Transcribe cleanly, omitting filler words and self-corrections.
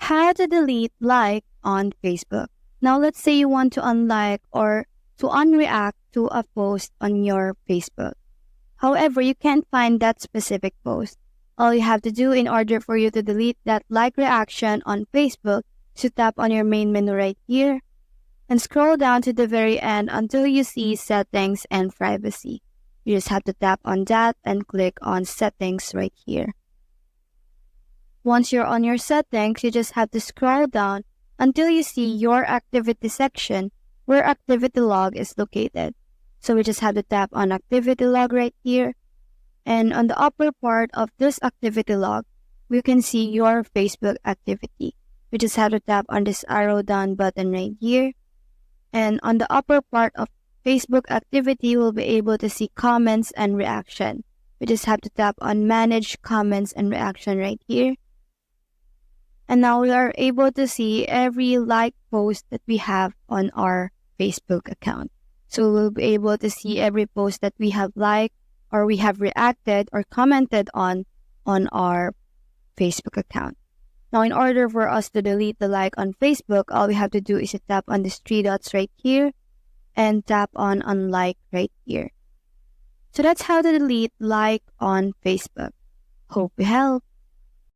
How to delete like on Facebook. Now let's say you want to unlike or to unreact to a post on your Facebook. However, you can't find that specific post. All you have to do in order for you to delete that like reaction on Facebook is to tap on your main menu right here and scroll down to the very end until you see Settings and Privacy. You just have to tap on that and click on Settings right here. Once you're on your settings, you just have to scroll down until you see your activity section where activity log is located. So we just have to tap on activity log right here. And on the upper part of this activity log, we can see your Facebook activity. We just have to tap on this arrow down button right here. And on the upper part of Facebook activity, we'll be able to see comments and reaction. We just have to tap on manage comments and reaction right here. And now we are able to see every like post that we have on our Facebook account. So we'll be able to see every post that we have liked or we have reacted or commented on our Facebook account. Now, in order for us to delete the like on Facebook, all we have to do is to tap on these three dots right here and tap on unlike right here. So that's how to delete like on Facebook. Hope we help.